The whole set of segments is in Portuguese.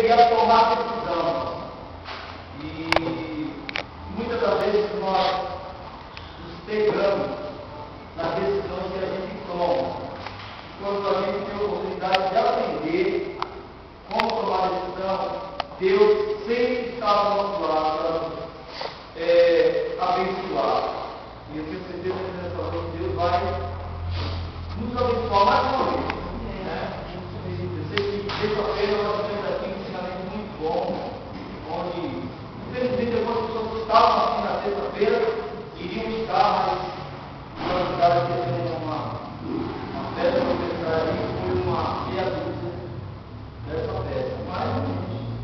aprender a tomar decisão. E muitas das vezes nós nos pegamos nas decisões que a gente toma. Quando a gente tem a oportunidade de aprender como tomar decisão, Deus sempre está ao nosso lado para nos abençoar. E eu tenho certeza que nessa noite Deus vai nos abençoar mais uma vez. Eu sei que terça-feira nós temos aqui um ensinamento muito bom, onde, infelizmente, algumas pessoas que estavam aqui na terça-feira iriam estar, mas nós estávamos aqui tendo uma festa aniversária e foi uma meia dúzia dessa festa. Mas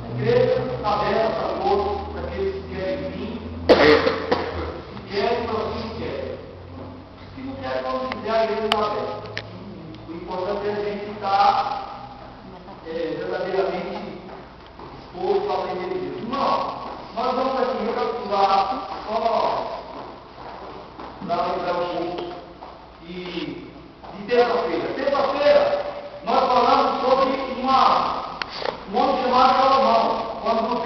a igreja está aberta a todos, para aqueles que querem vir, se querem, para os que querem. Se não querem, não quiser, a igreja está aberta. O importante é a gente estar verdadeiramente disposto a aprender de Deus. Irmão, nós vamos aqui recapitular só para lembrar um pouco de terça-feira. Terça-feira, nós falamos sobre um homem chamado Salomão. Quando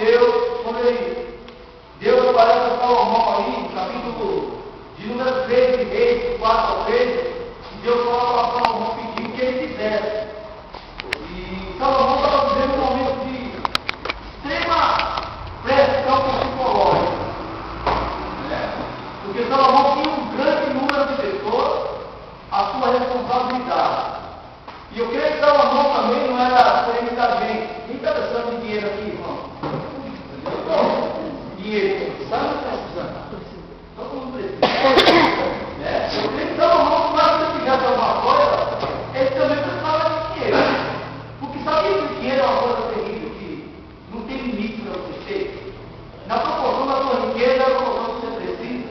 Deus aparece a Salomão aí, no capítulo de número 3 de Reis, 4 ao 13, e Deus fala para Salomão pedir o que ele quisesse. E Salomão estava vivendo um momento de extrema pressão psicológica. Porque Salomão tinha um grande número de pessoas à sua responsabilidade. E eu creio que Salomão também não era por muita gente. Quem está precisando de dinheiro aqui, irmão? Dinheiro. Sabe o que está precisando? Todo mundo precisa. Eu creio que Salomão, quando ele fizesse alguma coisa, ele também precisava de dinheiro. Porque sabia que o dinheiro é uma coisa terrível, que não tem limite para você ter? Na proporção da sua riqueza, na proporção que você precisa.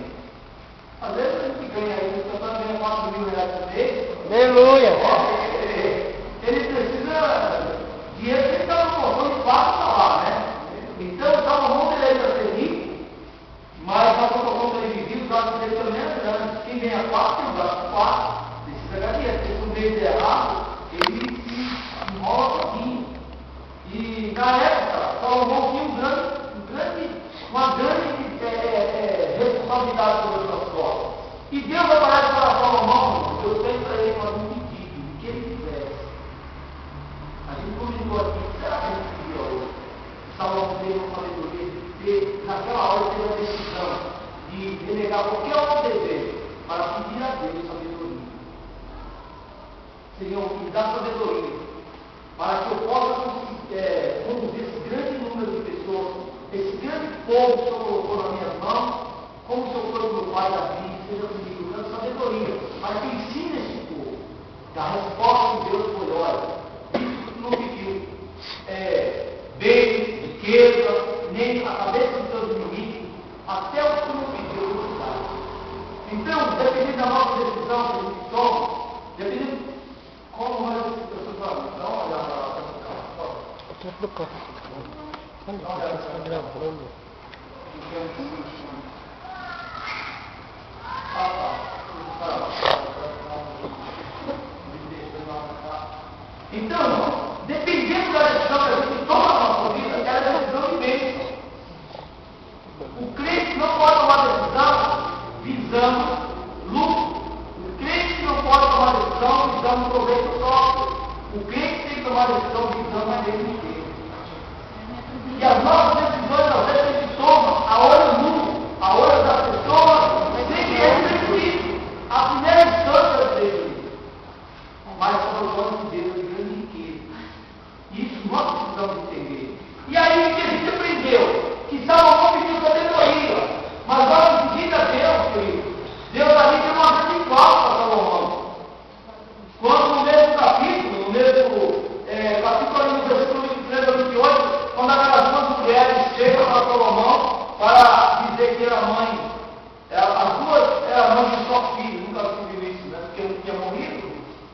Às vezes a gente ganha aí, você está ganhando 4 mil reais por mês. Aleluia! Ele precisa dinheiro que ele está na proporção de 4 salários, né? Então, Salomão deveria ser rico, mas na proporção que ele vivia, os gastos dele também eram grandes. Quem ganha 4 tem um gasto 4. Precisa ganhar dinheiro. Se o mês é errado, ele se enrola sozinho. E na época, Salomão tinha uma grande responsabilidade sobre as suas costas. E Deus aparece para Salomão, eu tenho para ele fazer um pedido, o que ele quisesse. A gente comentou aqui, será que a gente pediu hoje? Salomão teve uma sabedoria de ter, naquela hora, teve a decisão de delegar qualquer outro desejo para pedir a Deus sabedoria. Seria um dar sabedoria, para que eu possa conduzir esse grande número de pessoas, esse grande povo que o Senhor colocou nas minhas mãos, como o Senhor foi o meu pai Davi, seja comigo, dando sabedoria, para que ensine esse povo. E a resposta de Deus foi: olha, isso que tu não pediu bens, riqueza, nem a cabeça dos teus inimigos, até o que tu não pediu, eu vou te dar. Então, dependendo da nossa decisão que a gente toma, dependendo como nós estamos falando, dá uma olhada lá para o carro, por favor. Onde você está gravando? Então, dependendo da decisão que a gente toma na nossa vida, é a decisão de bênção. O crente não pode tomar decisão visando lucro. O crente não pode tomar decisão visando proveito próprio. O crente tem que tomar decisão visando a Deus inteiro. E as nossas decisões, às vezes, a gente toma a olho nu, a olho das pessoas, sem que é prejuízo. A primeira instância é prejuízo. Mas sobre o nome de Deus, de grande riqueza. Isso nós precisamos entender. E aí, o que a gente aprendeu? Que Salomão pediu sabedoria. Mas logo em seguida, Deus, querido, Deus ali deu uma grande falta para Salomão. Quando no mesmo capítulo, capítulo ali no versículo 23 a 28, quando aquelas duas mulheres chegam para Salomão para dizer que era mãe, as duas eram mães de só filho, nunca viu isso, né? Porque um tinha morrido,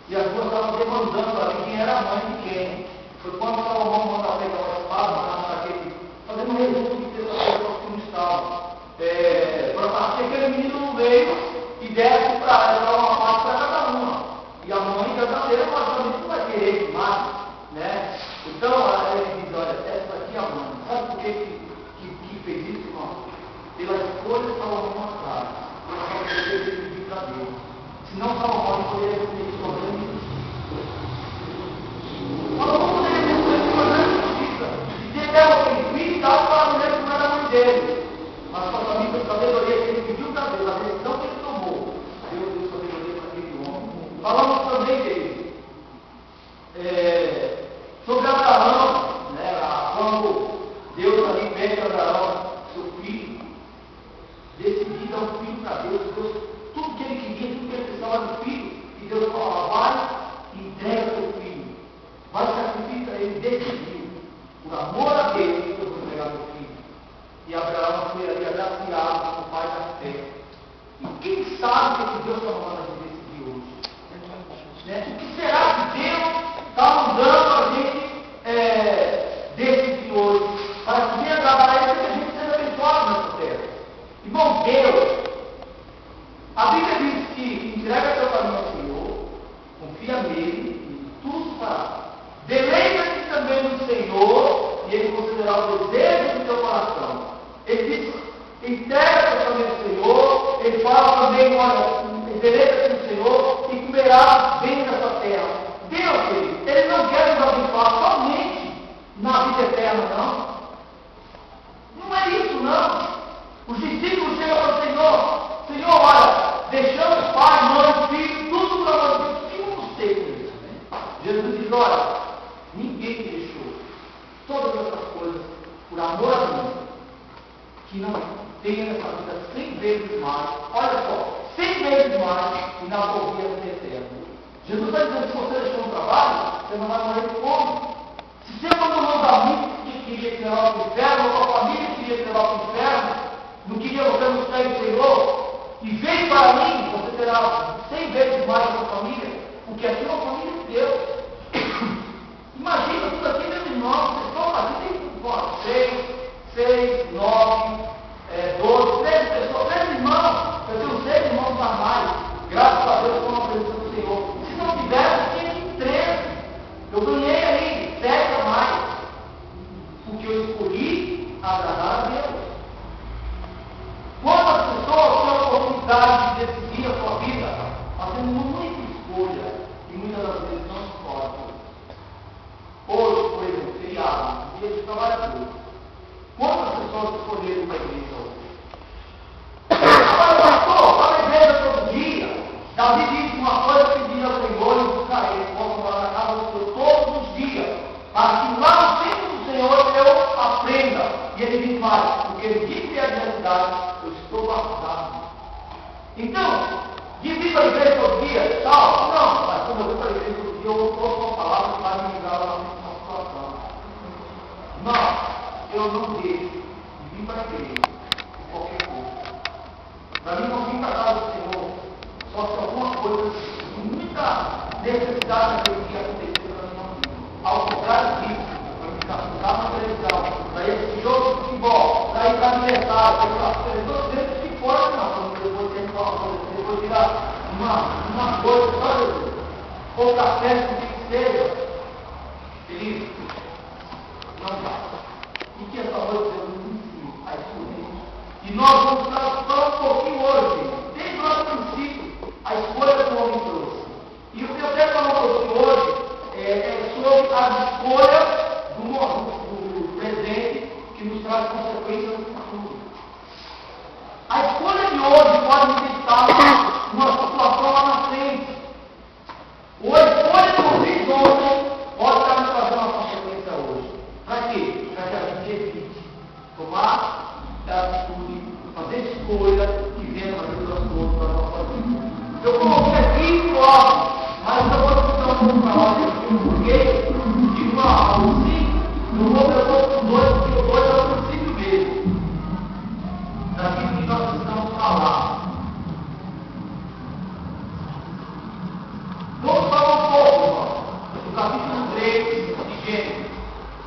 e as duas estavam demandando ali quem era a mãe de quem. Foi quando Salomão manda pegar uma espada, fazendo um resumo de terça-feira como estavam. Para que aquele menino no meio e desse para ela uma parte para cada uma. E a mãe verdadeira, mas também não vai querer mais, né? Então, ele diz: olha, essa aqui por amor a Deus, eu vou entregar meu filho. E Abraão foi ali agraciado com o pai da fé. E quem sabe o que Deus está mandando a gente decidir hoje? Né? O que será que Deus está mandando a gente decidir hoje? Para que venha agradar a Ele, que a gente seja abençoado nessa terra. Irmão, Deus, a Bíblia diz que entrega teu caminho ao Senhor, confia nele e tudo se fará. Deleita-te também no Senhor e Ele concederá o desejo do teu coração. Ele diz, entrega teu caminho ao Senhor. Ele fala também, olha, deleita-te no Senhor e comerás bem nessa terra. Deus, querido, Ele não quer nos abençoar somente na vida eterna, não. Não é isso, não. Os discípulos chegam para o Senhor, Senhor, olha, deixamos pai, mãe, filho, tudo para você. O que vamos ter com isso? Né? Jesus diz, olha, ninguém te deixou todas essas coisas por amor a mim, que não tenha nessa vida 100 vezes mais, olha só, 100 vezes mais e na tua vida eterna. Jesus está dizendo, se você deixou um trabalho, você não vai morrer de fome. Se você abandonou os amigos que queria te levar para o inferno, ou a família que queria te levar para o inferno, não queria você no céu do Senhor, e vem para mim, você terá 100 vezes mais a sua família, porque aqui é uma família de Deus. Imagina tudo aqui, meus irmãos, vocês estão aqui, tem 6, 9, 12, 13 pessoas, 13 irmãos, eu tenho 6 irmãos normais, graças a Deus, com a presença do Senhor. Se não tivesse, eu tinha 13, eu ganhei aí 7 a mais, porque eu escolhi agradar a Deus. Quantas pessoas têm a oportunidade de decidir a sua vida, fazendo muita escolha, e muitas das vezes não escolhem. Hoje, por exemplo, feriado, dia de trabalhador. Quantas pessoas escolheram para a igreja hoje? Agora, pastor, para a igreja todo dia. Davi disse uma coisa, pedir ao Senhor e buscar Ele. Posso morar na casa do Senhor todos os dias, para que lá no centro do Senhor eu aprenda. E ele diz mais, porque ele disse a realidade, eu estou batizado. Então, de para a igreja todo dia, tal, não, mas quando eu vou para a igreja todo dia, eu ouço uma palavra que vai me livrar lá na situação. Não, eu não deixo de vir para a igreja por qualquer coisa. Para mim não vim para a casa do Senhor, só se alguma coisa, muita necessidade naquele dia acontecer para mim não vir. Ao contrário disso, para me ficar na televisão, para ir para o jogo de futebol, para ir para a aniversário, para ir para a televisão, dentro de fora, não, depois tem uma coisa, depois virar uma coisa, sabe? Ou café, que seja, feliz, não dá. E que essa noite Deus nos ensina a escolher. E nós vamos estar só um pouquinho hoje, desde lá do princípio, a escolha que o homem trouxe. E o que eu quero falar um pouquinho hoje é sobre a escolha do presente que nos traz consequências no futuro. A escolha de hoje pode nos evitar uma situação lá na frente. Ou a escolha que eu fiz ontem pode estar nos trazendo uma consequência hoje. Para quê? Para que a gente evite tomar atitude, fazer escolha que venha fazer transtorno para a nossa vida. Eu coloquei aqui logo, mas eu vou explicar um pouco para nós aqui o porquê de uma assim. Eu vou pegar os dois, porque o dois é o princípio mesmo. Daquilo que nós precisamos falar. Vamos falar um pouco, irmão, do capítulo 3 de Gênesis.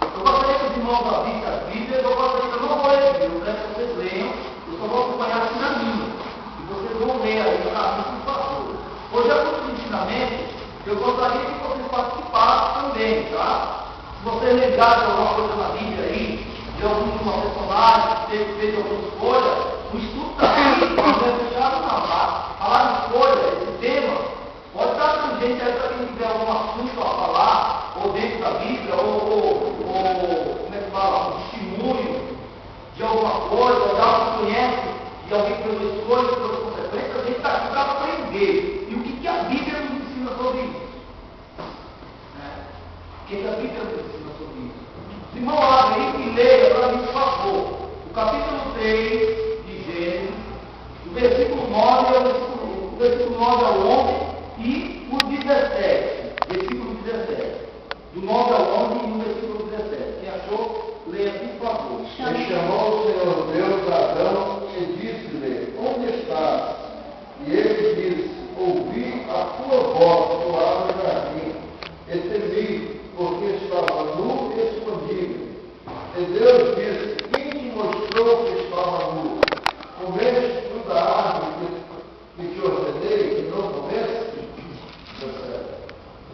Eu gostaria que os irmãos abrissem as Bíblias, eu gostaria que eu não vou ler, eu quero que vocês leiam, eu só vou acompanhar aqui na minha. E vocês vão ler aí o capítulo, por favor. Hoje é muito ensinamento, eu gostaria que vocês participassem também, tá? Se vocês lembrarem de alguma coisa na Bíblia aí, de alguma personagem que teve feito alguma escolha, o estudo está aqui, não é fechado não, tá? Falar de escolha, esse tema, pode estar tangente aí para quem tiver algum assunto a falar, ou dentro da Bíblia, ou como é que fala, um testemunho de alguma coisa, ou de algo que conhece, de alguém que fez escolha, que fez consequências, a gente está aqui para aprender. E o que a Bíblia nos ensina sobre isso? O que a Bíblia nos ensina sobre isso? Se irmão abre aí e leia para mim, por favor, o capítulo 3 de Gênesis, do versículo 9 ao 11 e o 17. Versículo 17. Do 9 ao 11 e o versículo 17. Quem achou? Adão e disse-lhe, onde estás? E ele disse, ouvi a tua voz soar no jardim, e temi, porque estava nu e escondido. E Deus disse, quem te mostrou que estava nu? Comeste tu da árvore que te ordenei que não comeste?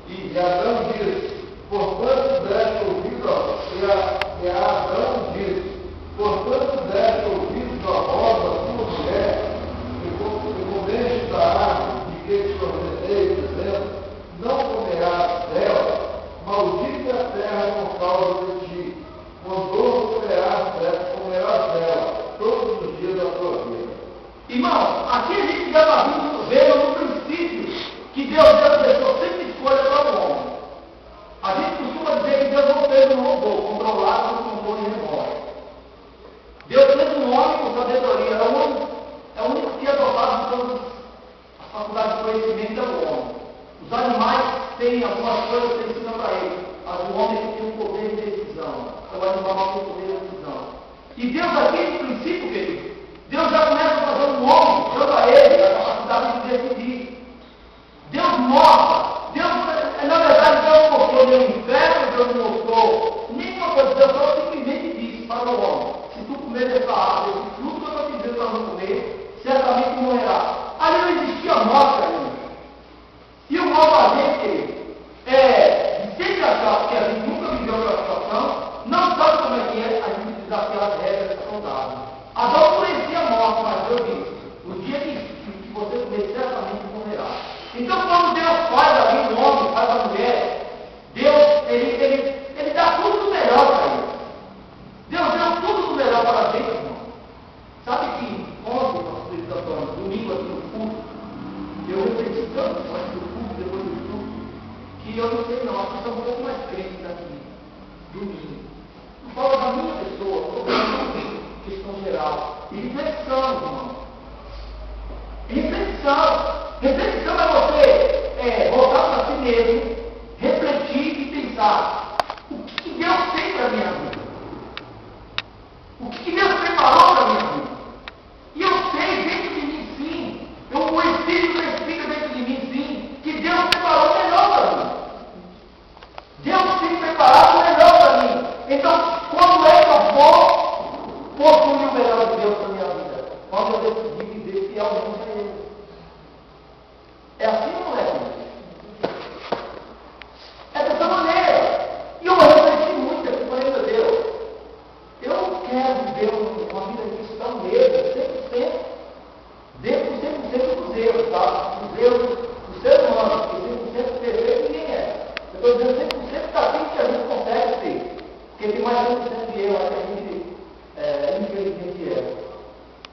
E Adão disse, porquanto deste ouvido e Adão disse, porquanto deste ouvido a voz da tua mulher, e comeste da árvore de que te ordenei, dizendo, não comerás dela, maldita a terra por causa de ti, com dor comerás dela todos os dias da tua vida. Irmão, aqui a gente já está vendo no princípio que Deus deixou sempre escolha para o homem. A gente costuma dizer que Deus não fez um robô controlado por controle remoto. Deus fez um homem com sabedoria, é o único que é dotado de todas as faculdades de conhecimento é o homem. Os animais têm algumas coisas que ensinam para eles, mas o homem tem um poder de decisão, o animal tem um poder de decisão. E Deus aqui, no princípio, querido, Deus já começa a fazer um homem, dando a ele a capacidade de decidir. Deus mostra, na verdade, Deus não mostrou nenhum inferno, Deus não mostrou nenhuma coisa, Deus só simplesmente disse para o homem, se tu comer dessa árvore, esse fruto que eu estou te dizendo para não comer, certamente morrerá. Ali não existia morte ainda. E o mal da gente sempre achar que a gente nunca viveu aquela situação, não sabe como é que é a gente desafiar as regras que são dadas. Adão conhecia a morte, mas Deus disse, o dia que você comer, certamente morrerá. Então, quando Deus faz ali o homem, faz a mulher, Deus, ele dá tudo do melhor para ele. Deus deu tudo do melhor para a gente, irmão. Sabe que ontem, nós estamos domingo aqui no culto, eu refleti tanto antes do culto, depois do culto, que eu não sei não, acho que são um pouco mais crentes aqui, domingo. Não falo da minha pessoa, estou falando de questão geral. E reflexão, irmão. Reflexão. Reflexão é você voltar para si mesmo, refletir e pensar, o que Deus tem para a minha vida? O que Deus preparou para a minha vida? E eu sei dentro de mim sim, o Espírito respira dentro de mim sim, que Deus preparou o melhor para mim. Deus tem preparado o melhor para mim. Então, quando é que eu vou possuir o melhor de Deus para a minha vida? Quando eu decidir viver fielmente a Ele. É assim ou não é? É dessa maneira. E eu refleti muito aqui, falei, meu Deus, eu quero viver uma vida cristã mesmo, 100%. Dentro 100% dos erros, tá? Dos erros do ser humano, porque 100% perfeito ninguém é. Eu estou dizendo 100% daquilo que a gente consegue ter. Porque tem mais 100% de erro que a gente, infelizmente, é.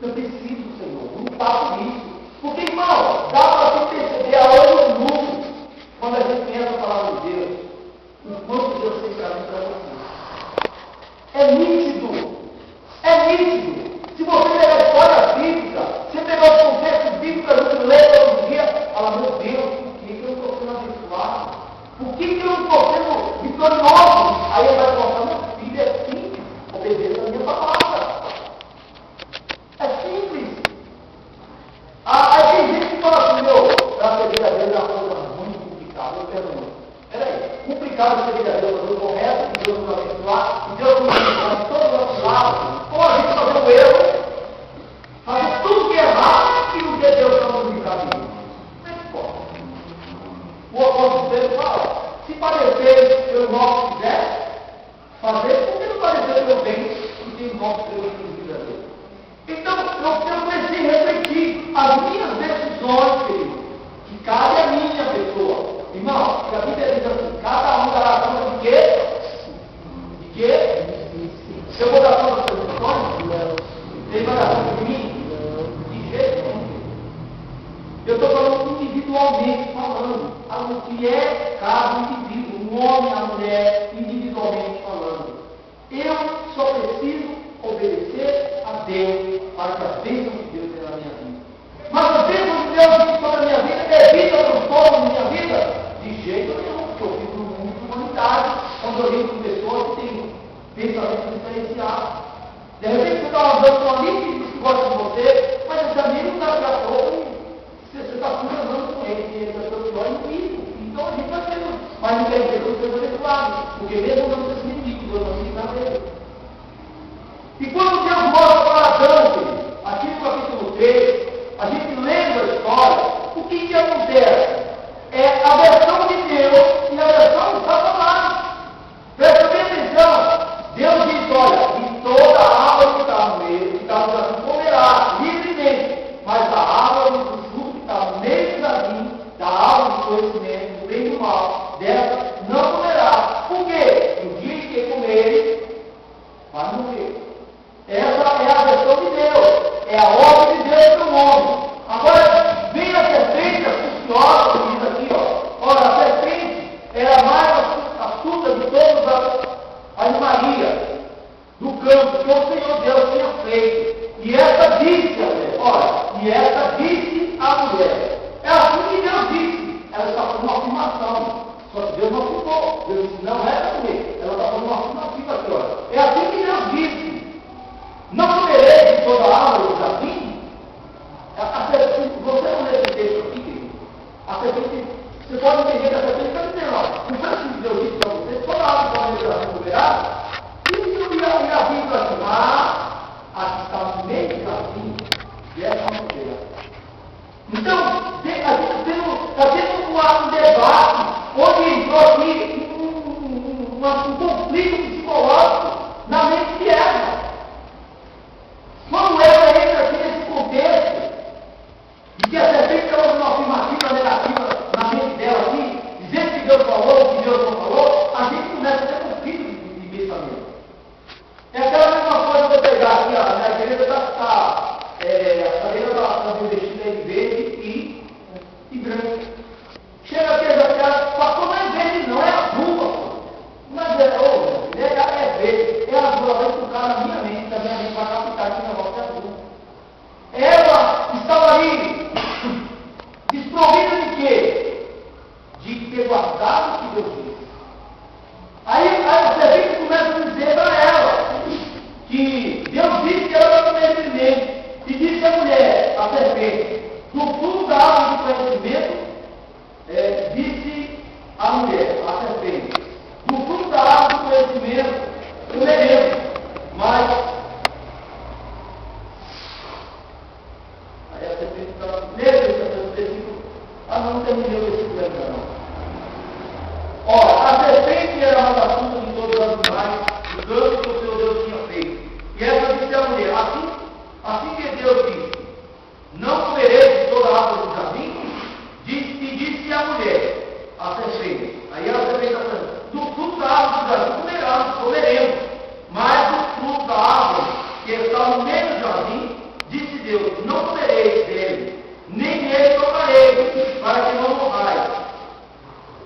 Eu preciso, Senhor, não faço isso. Porque, irmão, dá para você perceber a olho nu, quando a gente pensa a palavra de Deus, o quanto Deus tem para mim e para você. É nítido. É nítido. Se você pegar a história bíblica, se pegar o contexto bíblico, a gente lê todo dia, fala, meu Deus, por que eu estou sendo abençoado? Por que eu não estou sendo vitorioso? Aí ele vai mostrar, meu filho, é simples, obedeça a minha palavra. É simples. Aí tem gente que fala assim, meu, para ser verdadeiro é uma coisa muito complicada. Eu pergunto, peraí, complicado ser verdadeiro, fazer o correto, que Deus nos abençoar, e Deus nos abençoar de todos os nossos lados, ou a gente fazer o erro, fazer tudo que é errado e não ter Deus para nos livrar disso. Como é que pode? O apóstolo Pedro fala, se parecer eu não quiser fazer, por que não parecer meu bem e tem nosso Deus que vida dele? Então, eu comecei a refletir as minhas decisões, querido, que cabe a minha pessoa. Irmão, a Bíblia diz assim, cada um dará conta de quê? De quê? Se eu vou dar conta das suas decisões? Não. Ele vai dar conta de mim? Não. De jeito nenhum. Eu estou falando individualmente, falando. Algo que é cada indivíduo, um homem, a mulher, individualmente falando. Eu só preciso obedecer a Deus para que a bênção de Deus seja na minha vida. Mas a bênção de Deus sobre a minha vida evita transtorno na minha vida? De jeito nenhum, porque eu vivo num mundo de humanidade, onde eu lido com pessoas que têm pensamentos diferenciados. De repente você está andando com um amigo que gosta de você, mas esse amigo daqui a pouco você está conversando com ele, ele está sendo pior inimigo. Então a gente vai tendo, mas não quer dizer que você vai ter lado, porque mesmo não ser inimigo, eu não ensinar ele. E quando Deus mostra para Adão, querido, aqui no capítulo 3, a gente lembra a história, o que acontece? É a versão de Deus e a versão de Satanás. Presta bem atenção. Deus diz, olha, de toda a árvore que está no meio, que está no jardim, comerá livremente, mas a árvore do fruto que está no meio do jardim, da árvore do conhecimento, do bem e do mal, dessa não comerá. Por quê? No dia em que comerem, vai morrer. Essa é a versão de Deus, é a ordem de Deus para o homem. Agora, vem a serpente astuciosa, que diz aqui, ó. Ora, a serpente era a mais astuta de todas as animarias do campo que o Senhor Deus tinha feito. E essa disse a mulher, olha, e essa disse a mulher. É assim que Deus disse. Ela está fazendo uma afirmação. Só que Deus não afirmou. Deus disse, não é para comer. Ela está fazendo uma afirmativa aqui, olha. É assim que Deus disse. Não comereis de toda a árvore do jardim? Você não lê esse texto aqui, querido. A serpente, você pode entender que a serpente está dizendo, ó, não foi assim que Deus disse para você, toda a árvore do jardim comerá? E a Bíblia vai afirmar, a que está no meio do jardim, e essa não comerá. Então, a gente está tendo um debate, onde entrou aqui um conflito psicológico na mente de Eva. Quando ela entra aqui nesse contexto, e que a serpente causa uma afirmativa negativa na mente dela aqui, dizendo que Deus falou, que Deus não falou, a gente começa a ter conflito de pensamento. É aquela mesma coisa que eu pegar aqui, ó, a igreja está revestida em verde e branco. Chega aqui já pastor, não é verde não, é azul, mas é verde, é azul, ela vai tocar na minha mente, na minha mente vai captar que o negócio é azul. Ela estava ali, desprovida de quê? De ter guardado o que Deus disse. Aí a serpente começa a dizer para ela que Deus disse que ela vai comer primeiro. E disse a mulher, a serpente, do fruto da árvore do conhecimento, disse a mulher, a serpente, do fruto da árvore do conhecimento, comeremos, mas aí a serpente fala, lembra esse versículo? Não terminei o versículo ainda não. Ora, a serpente era uma das frutas de todos os animais, do campo que o Senhor Deus tinha feito. E ela disse à mulher, assim que Deus disse, não comereis de toda a árvore do jardim, e disse a mulher, a serpente. Aí a serpente está falando, do fruto da árvore do jardim comeremos, mas do fruto da árvore que está no meio do jardim, disse Deus, não comereis dele, nem nele tocareis, para que não morrais.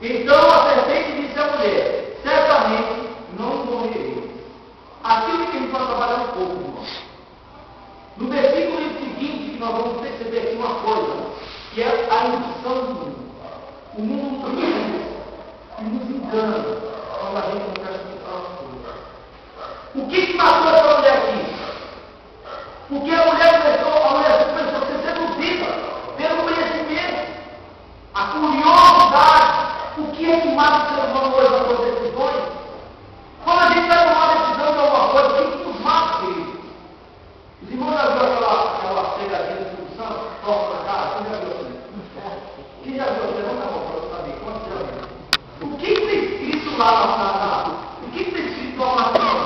Então a serpente disse à mulher, certamente não morrereis. Aquilo que a gente vai trabalhar um pouco, irmão. No versículo seguinte, nós vamos perceber aqui uma coisa, que é a indução do mundo. O mundo nos engana quando a gente não presta atenção nas coisas. O que matou essa mulher aqui? Porque a mulher começou a ser seduzida pelo conhecimento, a curiosidade. O que é que mata o ser humano hoje nas suas decisões? Quando a gente vai tomar uma decisão de alguma coisa, o que nos mata, querido? Os irmãos já viram aquela pegadinha de discussão? Toca na cara? Quem já viu assim? Quem já viu? Levanta a mão para eu saber. Quantos já viram? O que está escrito lá na cara? O que está escrito lá na cara?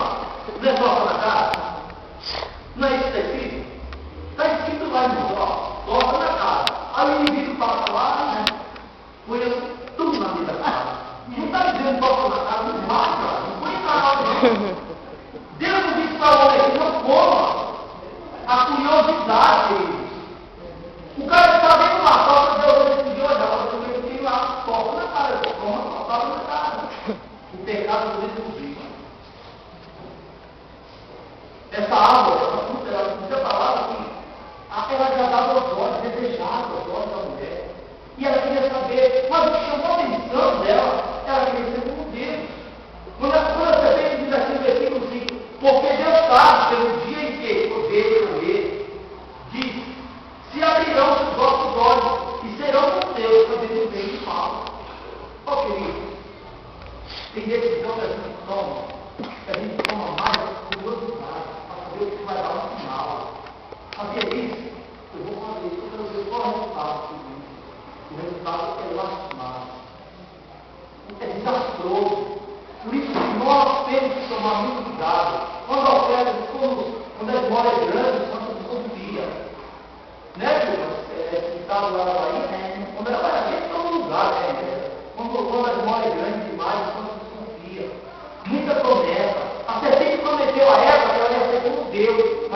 Não é toca na cara? Não é isso que está escrito? Está escrito lá, irmão, ó, toca na cara. Aí o indivíduo passa lá, né? Põe tudo na vida da cara. Não está dizendo toca na cara, não mata, não põe na cara. Deus não disse para o homem, não coma. A curiosidade, o cara está dentro lá, toca Deus decidiu olhar, mas eu tenho lá, toca na cara, toca na cara. O pecado não decidiu. Essa árvore, essa fruta, ela precisa falar assim, ela agradava aos olhos, desejava aos olhos da mulher. E ela queria saber, mas o que chamou a atenção dela, ela queria ser como Deus. Quando a serpente diz aqui no versículo 5, porque Deus sabe que no dia em que poder comer,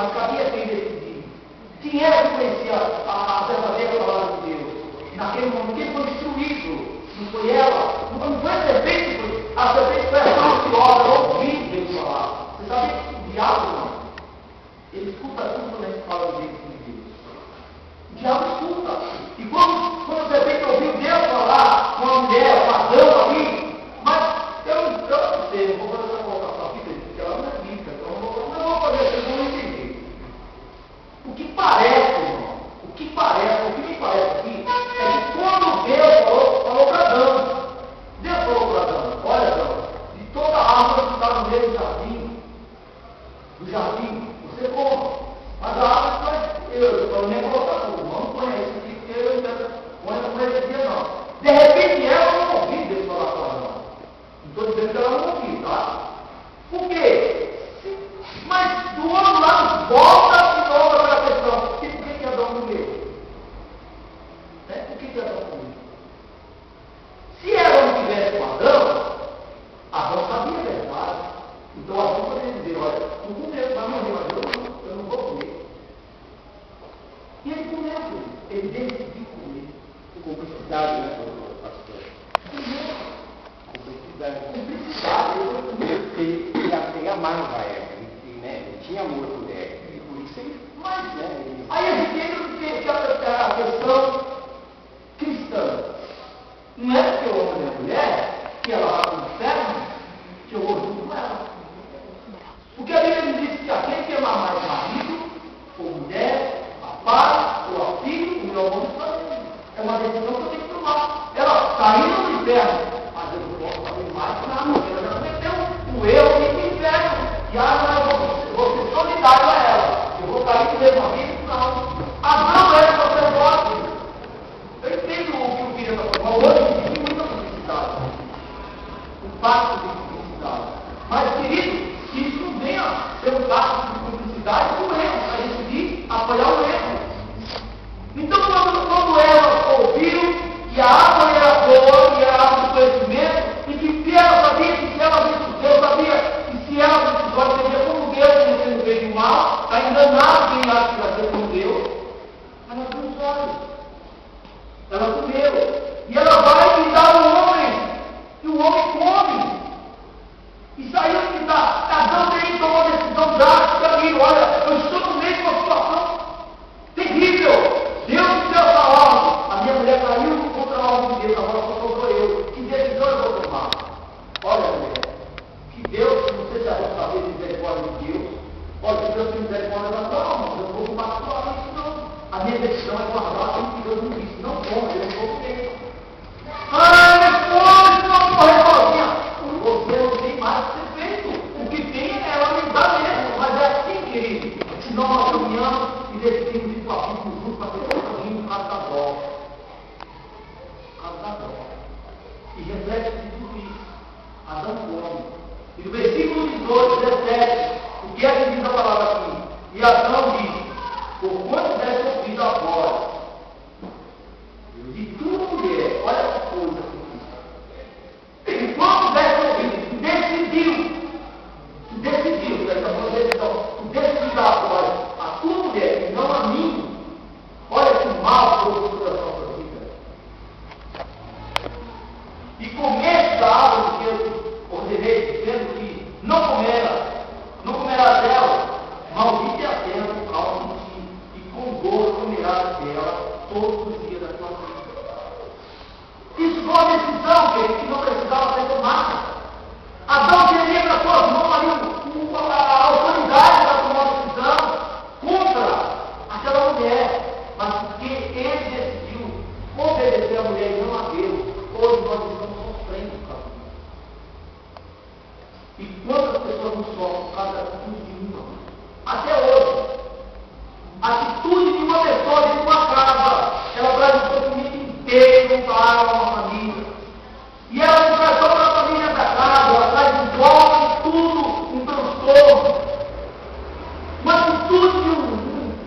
mas cabia quem decidir. Quem era que conhecia a verdadeira palavra de Deus? Naquele momento, quem foi instruído? Não foi ela? Não foi a serpente? A serpente foi a ansiosa, ouvindo Deus falar. Você sabe que o diabo não? Ele escuta tudo quando a gente fala do jeito de Deus. O diabo escuta. E quando a serpente ouviu Deus falar com a mulher, com Adão ali, mas eu não sei, eu vou fazer essa colocação aqui, porque ela não é bíblica, então eu vou fazer assim, eu vou entender. O que parece, irmão, o que me parece aqui, é que quando Deus falou para Adão, Deus falou para Adão, olha Adão, de toda a árvore que está no meio do jardim, você come. Mas a árvore, eu nem vou colocar tudo, não conheço aqui, porque eu não conhecia não. De repente ela não ouviu Deus falar com Adão. Não estou dizendo que ela não ouviu, tá? Por quê? Mas do outro lado, volta de novo aquela questão. Por que Adão comeu? Por que Adão comeu? Se ela não tivesse com Adão sabia a verdade. Então Adão poderia dizer, olha, não comeu, vai morrer, mas eu não vou comer. E ele comeu, ele decidiu comer. Cumplicidade, né, pastor? Cumplicidade. Ele amava ela, ele tinha amor por ela. E por isso ele faz, né? Aí a gente entra que a questão cristã. Não é porque o homem é mulher, que ela vai para o inferno, que eu vou junto com ela. Porque a Bíblia diz que aquele que ama mais marido, ou mulher, papai, ou a filho, o meu amor de família. É uma decisão que eu tenho que tomar. Ela está indo no inferno, mas eu não posso fazer mais nada. Ela já cometeu o erro de ir no inferno. E eu vou ser solidário a ela. Eu vou cair no mesmo amigo? Não. Adão era sacerdote. Eu entendo o que eu queria falar, mas hoje existe muita publicidade. Um pacto de publicidade. Mas, querido, que isso não venha ser um pacto de publicidade com o erro, para decidir apoiar o erro. Então, quando ela ouviu que a árvore era boa e era a árvore do conhecimento, e que se ela sabia, que se ela visse Deus, sabia que se ela visse Deus, seria como Deus, conhecendo o bem e o mal, ainda nada quem acha que vai ser como Deus, ela abriu os olhos. Ela comeu. E ela vai e dá ao homem. E o homem come. E saiu que Adão tem tomou uma decisão drástica ali. Olha, eu estou no meio de uma situação terrível. Deus me deu essa ordem. A minha mulher caiu contra a ordem de Deus. Agora só sobrou eu. Que decisão eu vou tomar? Olha, mulher. Que Deus, não sei se a gente saber misericórdia de Deus. Olha, se Deus tem misericórdia da tua alma, eu não vou tomar a tua alma, não. A minha decisão é guardar aquilo que Deus me disse. Não como, eu não vou comer. Ah, mas pode não morrer sozinha. Você não tem mais que ser feito. O que tem é ela me dá mesmo. Mas é assim, querido. Se nós caminhamos e decidimos ir para a vida juntos para ter um caminho por causa da dó. Por causa da dó. E reflete tudo isso. Adão come. E no versículo 18, 17, o que é que diz a palavra aqui? E Adão diz, por quanto deve ter ouvido a voz de tua mulher, olha essa coisa aqui. Enquanto deve ter ouvido, decidiu, essa foi a decisão, tu decidiu dar a voz a tua mulher e não a mim. Olha que mal produto da nossa vida. E comeste da árvore que eu ordenei, dizendo que não comerás dela, maldita é a terra por causa de ti, e com dor comerás dela todos os dias da tua vida. Isso foi uma decisão, querido, que não precisava ser tomada. Adão teria para suas mãos ali a autoridade para tomar uma decisão contra aquela mulher, mas porque ele decidiu obedecer a mulher e não a Deus, hoje nós estamos sofrendo por causa disso. E quantas pessoas não sofrem por causa da atitude de uma? Até hoje. A atitude de uma pessoa dentro de uma casa, ela traz um sofrimento inteiro para uma família. E ela não traz só para a família da casa, ela traz um golpe, tudo, um transtorno. Uma atitude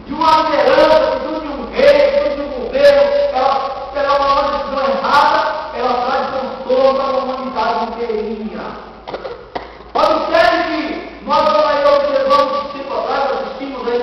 de uma liderança, uma atitude de um rei, uma atitude de um governo, ela é uma decisão errada, ela traz transtorno para a humanidade inteirinha. Observe que nós observamos tempo atrás, assistimos aí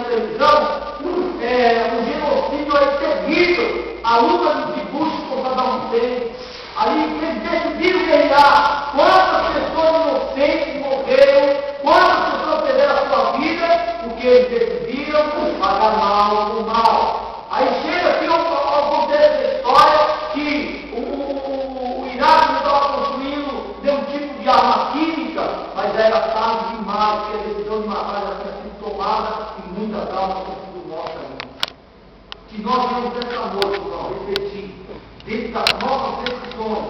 luta de Bush com Saddam Hussein, aí eles decidiram guerrear. Quantas pessoas inocentes morreram, quantas pessoas perderam a sua vida, porque eles decidiram pagar mal com mal. Aí chega aqui ao contexto da história que o Iraque estava construindo de um tipo de arma química, mas era tarde demais, porque a decisão de matar já tinha sido tomada e muitas almas tinham sido mortas ainda. Que nós temos essa noite, irmão, refletir dentro das nossas decisões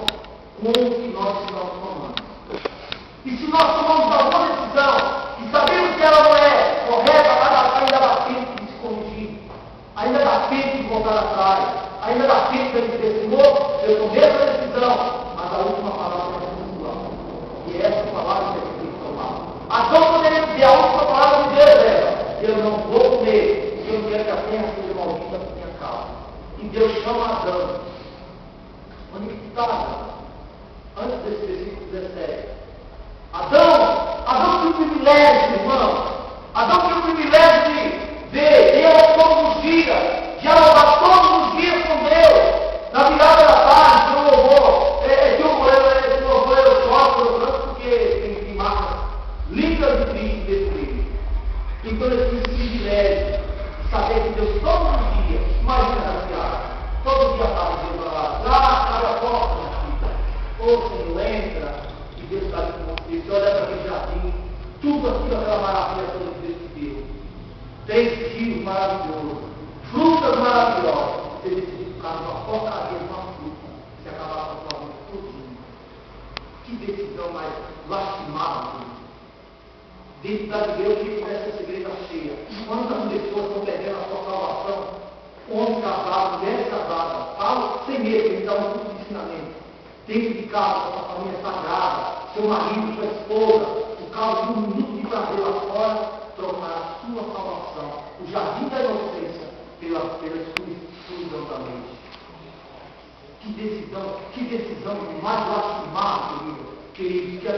com o que nós estamos tomando. E se nós tomamos alguma decisão e sabemos que ela não é correta, ainda dá tempo de se corrigir, ainda dá tempo de voltar atrás, ainda dá tempo de dizer, Senhor, eu tomei essa decisão, mas a última palavra é sua. E essa palavra que a gente tem que tomar. Então poderia dizer, a última palavra de Deus é, eu não vou comer, porque eu quero que a terra seja maldita por minha causa. E Deus chama Adão. Onde que está Adão? Antes desse versículo 17. Adão tinha o privilégio, irmão. Adão tinha o privilégio de ver Deus todos os dias, dialogar todos os dias com Deus. Na virada da tarde, que eu choro, porque tem marcas lindas de Cristo desse livro. Então ele tinha esse privilégio de saber que Deus todos os dias, imagina na piada, todo dia estava Deus lá, abre a porta, ou Senhor, entra, e Deus está ali com você, você olha para aquele jardim, tudo aquilo, aquela maravilha toda que Deus te deu. 3 rios maravilhosos, frutas maravilhosas. Você decidiu ficar numa porcaria de uma fruta, se acabar com a sua vida todinha. Que decisão mais lastimável. Dentro da igreja, que parece essa igreja cheia. Quantas pessoas estão perdendo a sua salvação? Homens casados, mulheres casadas, falo sem medo, eles dão um curso de ensinamento. Dentro de casa, sua família sagrada, seu marido, sua esposa, por causa de um minuto de prazer lá fora, trocar a sua salvação, o jardim da inocência, pela escuridão da mente. Que decisão mais lastimável, queridos, que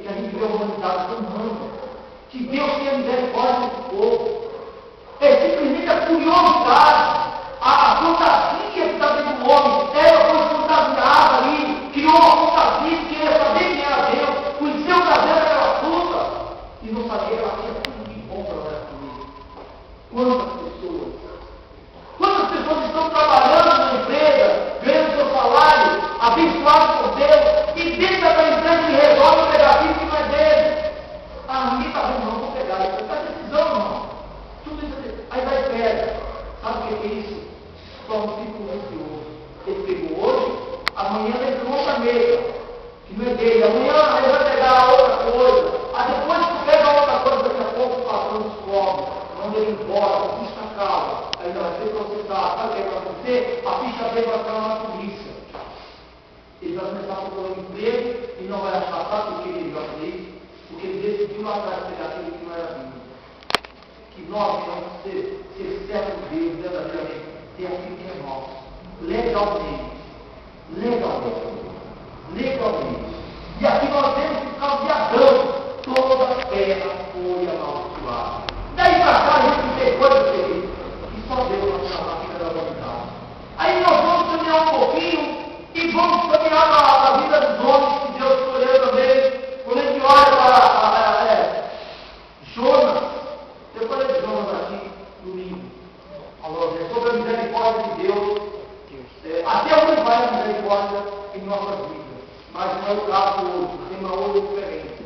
a gente vê a humanidade tomando. Que Deus tenha misericórdia do povo. É simplesmente a curiosidade, a fantasia que está dentro do homem. Ela foi fantasiada ali, criou uma fantasia que queria saber quem era Deus, conheceu o prazer daquela fruta e não sabia que ela tinha tudo de bom para ela comer. Quantas pessoas estão trabalhando na empresa, ganhando seu salário, abençoados por Deus, e dentro da empresa ele resolve pegar aquilo que não é dele. Ninguém está vendo, não vou pegar. Isso é decisão, irmão. Tudo isso. Aí vai pega. Sabe o que é isso? Só um ciclo ansioso. Ele pegou hoje, amanhã ele pegou outra mesa, que não é dele. Amanhã ele vai pegar outra coisa. Aí depois que pega outra coisa, daqui a pouco o patrão descobre. Manda ele embora, conquista a causa. Aí ele vai ser processado. Sabe o que vai acontecer? A ficha dele vai ficar na polícia. Ele vai começar a procurar um emprego e não vai achar. Sabe por que ele vai fazer isso? Porque ele decidiu lá atrás pegar aquilo que não era Bíblia. Que nós vamos ser servos de Deus, verdadeiramente, ter aquilo que é nosso. Legalmente. E aqui nós vemos que por causa de Adão, toda a terra foi amaldiçoada. Daí para cá a gente vê coisas que só Deus vai chamar a vida da humanidade. Aí nós vamos caminhar um pouquinho e vamos caminhar na vida dos homens que Deus escolheu também. Quando a gente olha para Jonas, eu falei de Jonas aqui domingo, sobre a misericórdia de Deus, até onde vai a misericórdia em nossas vidas, mas não é o caso hoje, tem uma outra diferença,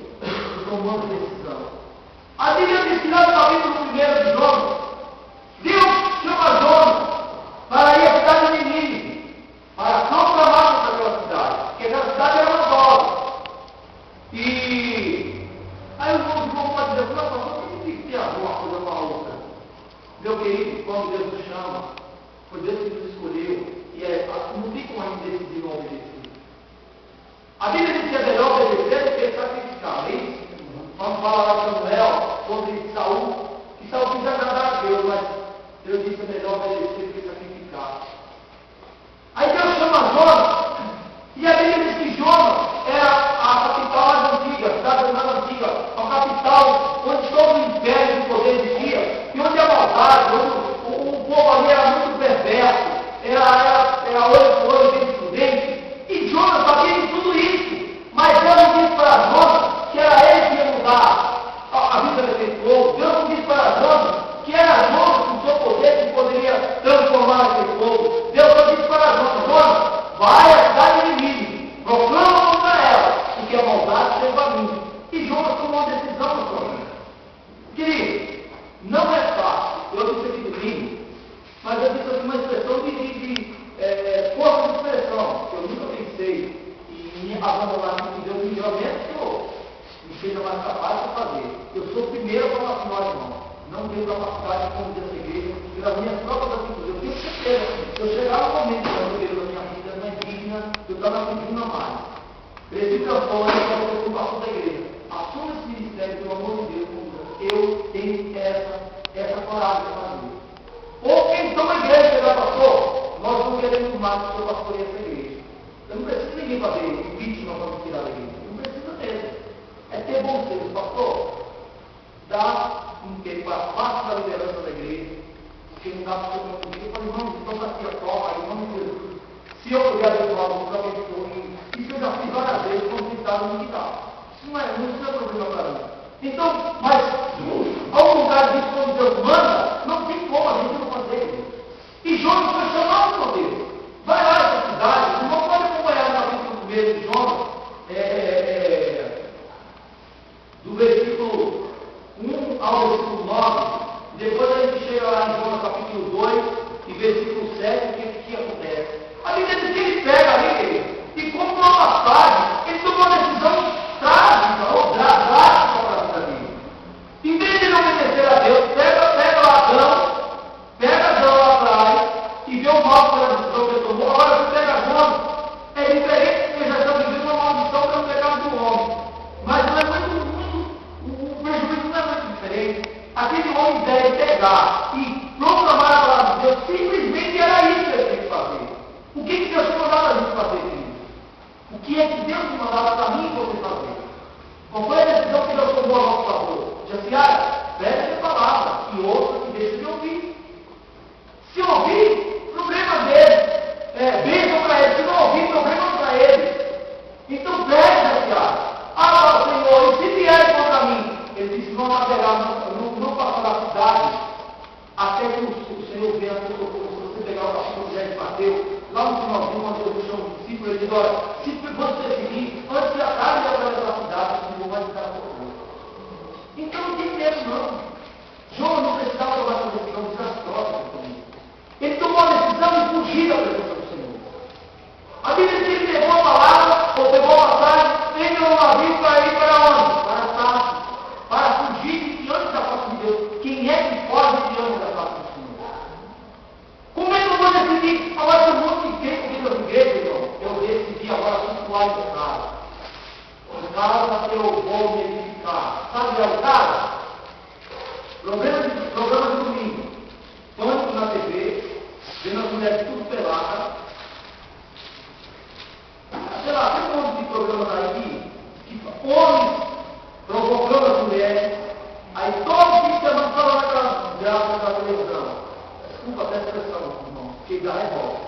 tomando decisão. A Bíblia diz que lá no capítulo 1 de Jonas, Deus chama Jonas para ir à cidade de Nínive, para proclamar contra aquela cidade, porque aquela cidade era uma nova. E aí o irmão pode dizer, por que tem a ver uma coisa com a outra? Meu querido, quando Deus nos chama, foi Deus que nos escolheu, e não tem como a gente decidir não obedecer. A Bíblia diz que é melhor obedecer do que sacrificar, não é isso? Vamos falar lá de Samuel, sobre Saul, que Saul quis agradar a Deus, mas Deus disse que é melhor obedecer do que sacrificar. Aí Deus chama Jonas, e a Bíblia diz que Jonas era a capital mais antiga, a cidade mais antiga, a capital onde todo o império de poder existia, e onde a maldade, onde o povo ali era muito perverso, era falar assim, olha, irmão, não tenho capacidade de conduzir essa igreja pelas minhas próprias atitudes. Eu tenho certeza, se eu chegar no momento da igreja da minha vida não é digna, eu estava pedindo a mais. Presbítero Antônio, eu quero ser o pastor da igreja. Assuma esse ministério, pelo amor de Deus, eu tenho essa coragem de fazer. Ou então a igreja chegar, pastor, nós não queremos mais que o senhor pastoreie essa igreja. Eu não preciso de ninguém fazer vítima para me tirar da igreja. Eu não preciso mesmo. É ter bom senso, pastor. Dá um tempo a parte da liderança da igreja, porque não dá para ser muito comigo. Eu falei, irmão, então aqui a forma, em nome de Jesus. Se eu puder abençoar você, eu abençoo. Isso eu já fiz várias vezes, quando tentava me quitar. Isso não é problema para mim. Então, mas ao lugar disso, quando Deus manda, não tem como a gente não fazer. E Jonas foi chamado por Deus. Vai lá nessa cidade, não pode acompanhar o capítulo 1 de Jonas, do versículo 1 ao versículo 9. Depois a gente chega lá em Jonas capítulo 2 e versículo 7, o que acontece? A Bíblia diz que ele pega ali, e como uma passagem, ele tomou uma decisão trágica ou drástica para a vida dele. Em vez de ele obedecer a Deus, pega Adão lá atrás e vê o mal pela decisão que ele tomou. Agora você pega Jonas, é diferente porque já está vivendo uma maldição pelo pecado do homem. Mas não é o prejuízo não é muito diferente. Aquele homem deve pegar e proclamar a palavra de Deus, simplesmente era isso que ele tinha que fazer. O que Deus te mandava a gente fazer, querido? O que é que Deus te mandava para mim e você fazer? Qual foi a decisão que Deus tomou a nosso favor? Josias, preste a palavra e ouça e deixa de ouvir. Se ouvir, problema dele. Bênção para ele. Se não ouvir, problema para ele. Então preste, Josias. Senhor, e se vier contra mim? Ele disse, não passará a cidade até que o Senhor venha a seu socorro. Se você pegar o capítulo 10 de Mateus, lá no finalzinho, quando Jesus chama os discípulos, ele diz, olha, se você seguir, antes de a tarde de atravessar a cidade, o Senhor vai ficar socorro. Então não tem medo não. João não precisava tomar uma decisão desastrosa comigo. Ele tomou a decisão de fugir da presença do Senhor. A Bíblia diz que ele pegou a palavra, ou pegou a passagem, entra no navio para ir para onde? Para Tarso. Para fugir diante da face de Deus. Quem é que foge diante da face do Senhor? Como é que eu vou decidir? Agora tem um monte de crente dentro das igrejas, irmão. Eu decidi agora flutuar em casa. O cara eu vou me edificar. Sabe o cara? Programa de domingo. Pânico na TV, vendo as mulheres tudo pelada. Sei lá, tem um monte de programas aí que homens provocando as mulheres. Aí todo fim de semana fala naquela graça da televisão. Desculpa até a expressão, irmão, que dá revolta.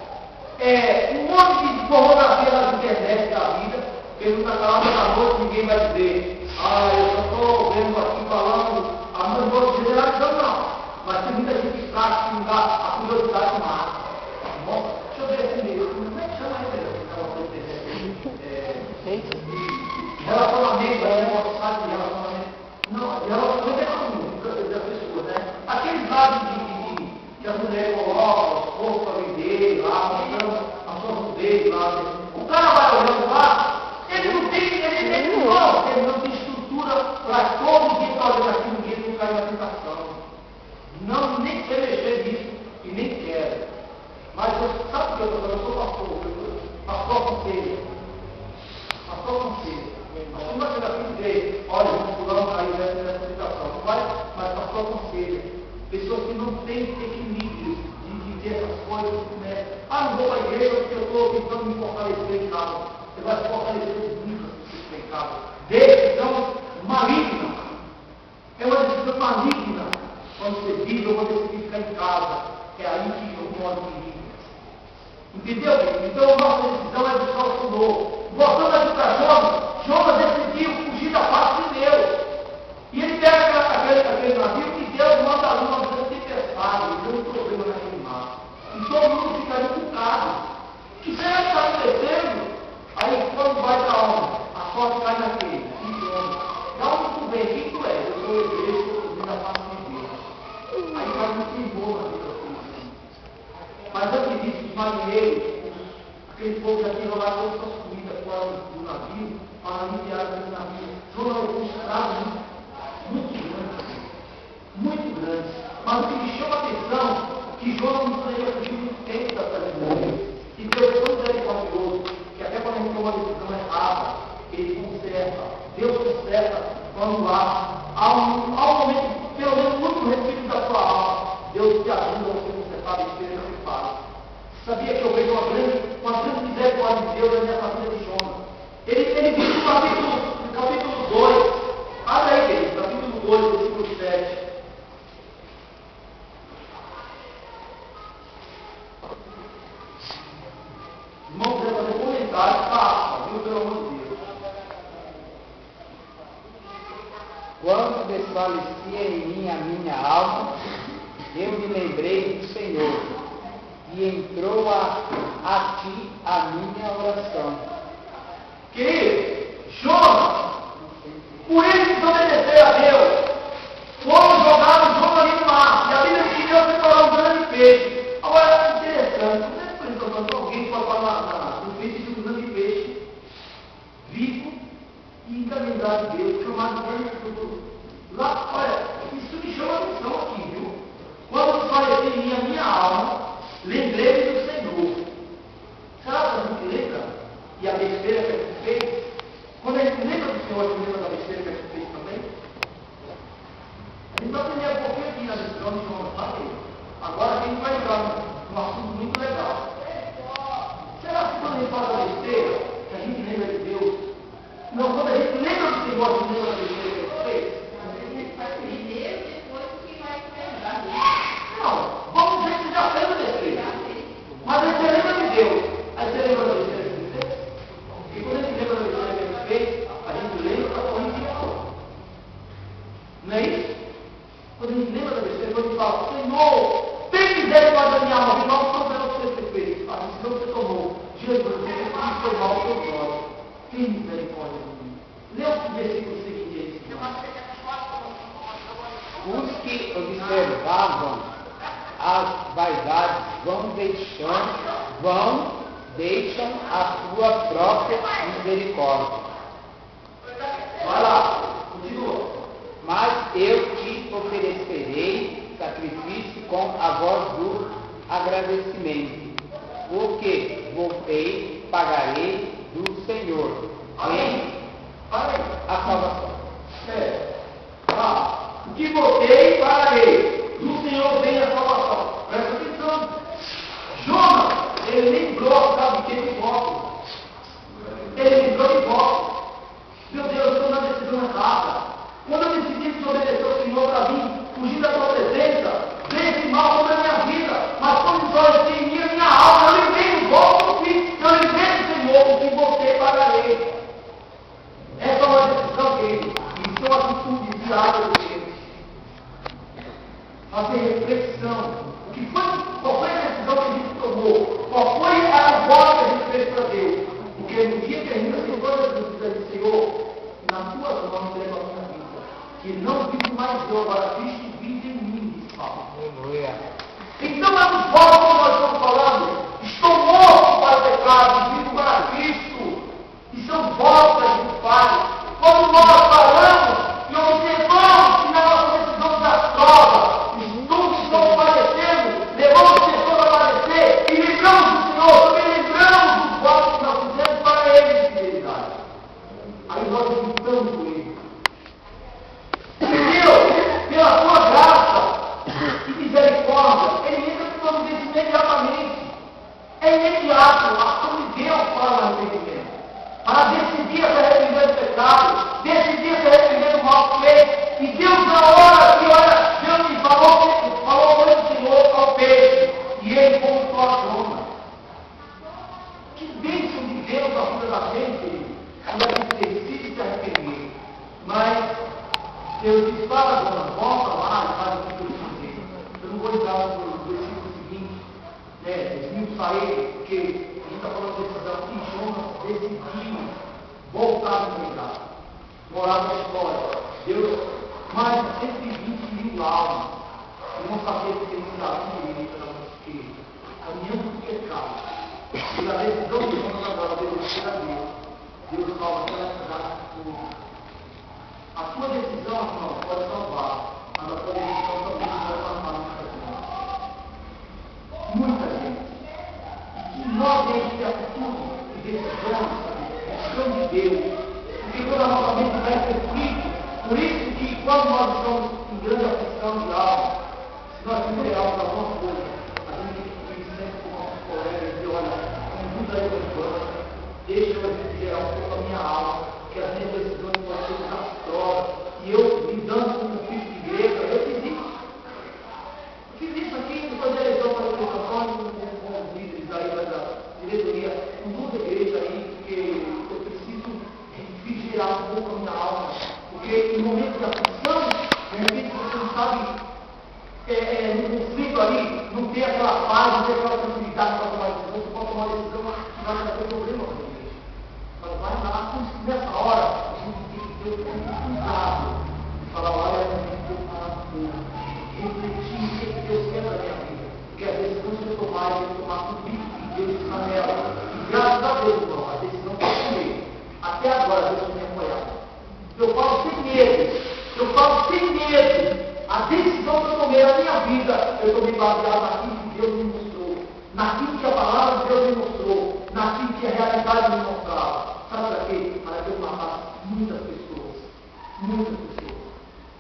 Um monte de pornografia na internet da vida, pergunta na hora da noite, ninguém vai dizer, eu só estou vendo aqui falando, não vou generalizando não, mas tem muita gente que traz que dá a curiosidade máxima. Bom, deixa eu ver esse meio, como é que chama ele? Relacionamento, sabe de relacionamento? Não, relacionamento é comum, das pessoas, né? Aqueles lados que as mulheres colocam, os corpos para vender lá, mostrando a sua nudez lá. O cara vai olhando lá, ele não tem estrutura para todo dia estar olhando aquilo, ninguém não cai na tentação. Não, nem sei mexer nisso e nem quero. Mas você sabe o que eu estou falando? Eu sou pastor conselho. Pastor conselho. A sua terapia dizer, olha, vamos pular aí nessa situação. Não vai, mas pastor conselho. Pessoas que não têm equilíbrio de dizer essas coisas, né? Não vou para a igreja porque eu estou tentando me fortalecer em casa. Você vai se fortalecer muito se em casa. Decisão maligna. É uma decisão maligna. Quando você diz, eu vou decidir ficar em casa. É aí que eu moro comigo. Entendeu? Então a nossa decisão é buscar o Senhor. Voltando aqui para Jonas decidiu fugir da parte de Deus. E ele pega aquele navio que Deus manda ali uma grande tempestade, um grande problema naquele mar. E todo mundo fica encucado. O que será que está acontecendo? Aí quando vai para onde? A sorte cai naquele. Da onde tu vem? Quem tu és? Eu sou o igreja, eu sou da parte de Deus. Aí vai muito embora a vida assim. Mas antes disso, os marinheiros, aquele povo já tinha lá todas as comidas fora do navio, para aliviar aquele navio. Jonas é um estrago muito grande. Sabia que eu vejo uma grande misericórdia de Deus na minha família de Jonas. Ele diz no capítulo 2, abre aí, querido, capítulo 2, versículo 7. Irmão, quiser fazer comentário, faça, viu, pelo amor de Deus. Quando desfalecia em mim a minha alma, eu me lembrei do Senhor, e entrou a ti a minha oração. Querido, Jonas, por ele desobedecer a Deus, foram jogados Jonas ali no mar, e a Bíblia diz que Deus preparou um grande peixe. Agora, é interessante, não sei se por exemplo, alguém que falar no peixe de um grande peixe, vivo e encaminhado de Deus, chamado de lá, olha, isso me chama a atenção aqui, viu? Quando desfaleceu em mim a minha alma, lembrei-me do Senhor. Será que a gente lembra? E a besteira que a gente fez? Quando a gente lembra do Senhor, a gente lembra da besteira que a gente fez também? A gente vai aprender um pouquinho aqui na lição de Jonas, sabe? Agora a gente vai entrar num assunto muito legal. Será que quando a gente fala da besteira, que a gente lembra de Deus? Não, quando a gente lembra do Senhor, a gente lembra da besteira que a gente fez? Não, vamos dizer que você já fez a besteira. Mas aí você lembra de Deus. Aí você lembra da besteira que você fez? E quando a gente lembra da besteira que a gente fez, a gente lembra da corrente de amor. Não é isso? Quando a gente lembra da besteira, quando a gente fala, Senhor, tem misericórdia da minha alma, não sobre o que você fez. A decisão que você tomou, diante de você, isso foi mal ao seu próximo. Tem misericórdia de mim. Lê o versículo seguinte aí. Os que observavam as vaidades deixam a sua própria misericórdia. Vai lá, continua. Mas eu te oferecerei sacrifício com a voz do agradecimento, o que voltei, pagarei do Senhor. Amém? Amém. A salvação. O que voltei, pagarei. Do Senhor vem a salvação. Presta atenção. Jonas, ele lembrou, sabe de que de voto? Ele lembrou de voto. Meu Deus, eu estou na decisão errada. Quando eu decidi desobedecer ao Senhor para mim, fugir da tua presença, veio esse mal sobre a minha vida. Mas quando só em mim, a minha alma, eu lembrei do voto que eu lembrei do Senhor, o que voltei, pagarei. Essa é uma decisão dele. Isso é uma atitude diária dele. Fazer reflexão. Qual foi a decisão que a gente tomou? Qual foi a voz que a gente fez para Deus? Porque no dia que a gente tem todas as dúvidas do Senhor, nas tuas mãos leva a minha vida. Que não vivo mais eu, agora Cristo vive em mim, diz Paulo. Aleluia. Então é dos votos que nós estamos falando. Estou morto para o pecado, vivo para Cristo. E são votos que a gente faz. Quando nós paramos e observamos que na nossa decisão da prova, todos estão aparecendo, levamos pessoas a aparecer e lembramos do Senhor, também lembramos dos votos que nós fizemos para Ele de fidelidade. Aí nós juntamos com Ele. E Deus, pela sua graça e misericórdia, Ele entra com nós imediatamente. É imediato, a ação de Deus para o arrependimento. Para decidir se arrepender do pecado, decidir se arrepender do mal que fez. E Deus, na hora que, olha, Deus me falou com o Senhor ao peixe, e ele voltou a Jonas. Que bênção de Deus na vida da gente, querido, quando a gente decide se arrepender. Mas Deus diz, fala, Jonas, volta lá e faz o que eu dizer. Eu não vou entrar no versículo seguinte, esmiuçar sair, porque a gente está falando de decisão que Jonas decidiu voltar a pecado, morar na história. Deus, mais de 120 mil almas, e não sabia que ele estava caminhando do pecado. E na decisão de Jonas agora, obedecer a Deus, Deus salva aquela cidade toda. A sua decisão, irmão, pode salvar, mas a sua decisão também pode salvar muita gente. E nós temos que ter atitude e decisão de Deus. Porque toda a nossa mente vai ser frita. Por isso que quando nós estamos em grande aflição de alma, se nós tivermos alguma coisa, a gente tem que ir sempre com o nosso colega baseei a minha vida, eu estou me baseado naquilo que Deus me mostrou, naquilo que a palavra de Deus me mostrou, naquilo que a realidade me mostrava. Sabe para quê? Para que eu matasse muitas pessoas. Muitas pessoas.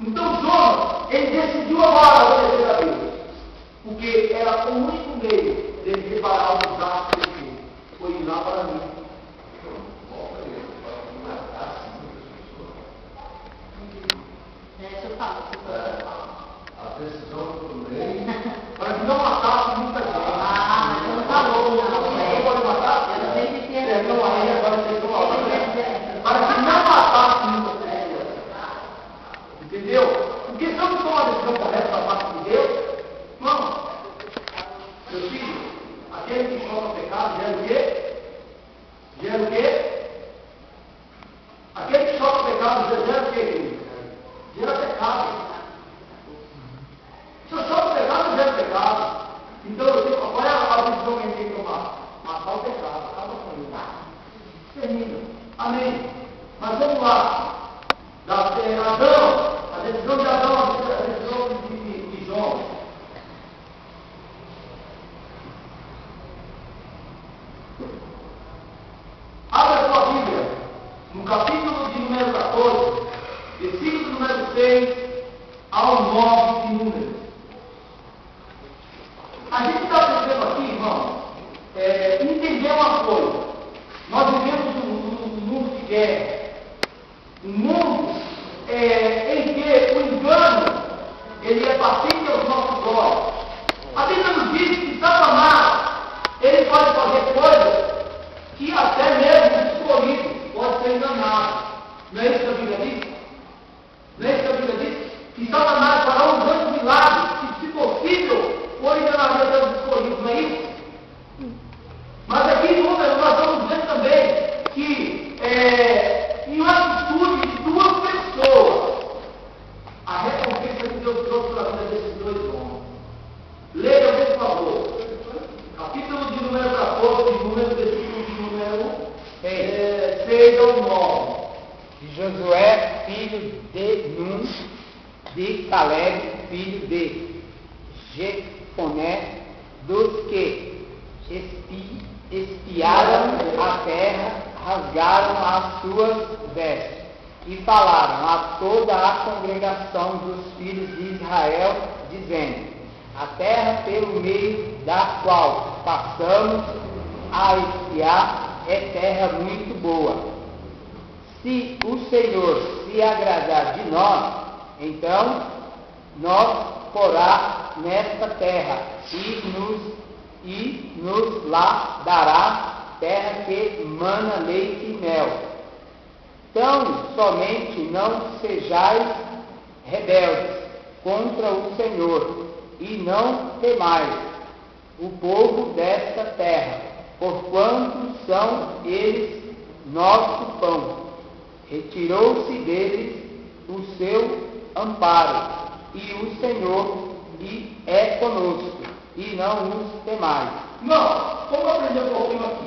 Então Jonas, ele decidiu agora obedecer a Deus, porque era o único meio dele reparar o desastre que ele fez. Foi ir lá para mim. A decisão do rei Para que não matasse muita gente. mas você não falou, Não pode matar? Eu sei que tem. Não, aí agora vocês vão falar. Para que não matasse muitas pessoas. Entendeu? Porque se eu não tomar a decisão correta da parte de Deus, não. Meu filho, aquele que choca pecado gera o quê? Gera o quê? Aquele que choca pecado gera o quê, querido? Gera pecado. Se eu choco pecado, gera pecado. Então eu tenho, qual é a decisão que a gente tem que tomar? Matar o pecado, acaba com ele. Termina. Amém. Mas vamos lá. Adão, a decisão de Adão, a decisão de João. Abra a sua Bíblia, no capítulo de número 14, versículo número 6 ao 9 de Números. A gente está pensando aqui, irmão, entender uma coisa. Nós vivemos num mundo de guerra. Um mundo em que o engano, ele é patente aos nossos olhos. A Bíblia nos diz que Satanás, ele pode fazer coisas que até mesmo o escolhido pode ser enganado. Não é isso que a Bíblia diz? Não é isso que a Bíblia diz? Que Satanás fará um grande milagre, que se possível, for enganaria Deus escolhido, não é isso? Mas aqui em Números nós vamos ver também que em uma atitude de duas pessoas, a recompensa que Deus trouxe para a vida desses dois homens. Leia, por favor. Capítulo de número 14, de número, versículo de número 6 ao 9. De Josué, filho de Nun, de Caleb, filho de Jefoné, dos que espiaram a terra, rasgaram as suas vestes e falaram a toda a congregação dos filhos de Israel, dizendo: a terra pelo meio da qual passamos a espiar é terra muito boa. Se o Senhor se agradar de nós, então nos porá nesta terra e nos lá dará terra que mana leite e mel. Então somente não sejais rebeldes contra o Senhor, e não temais o povo desta terra, porquanto são eles nosso pão. Retirou-se deles o seu amparo, e o Senhor é conosco, e não os temais. Não, vamos aprender um pouquinho aqui.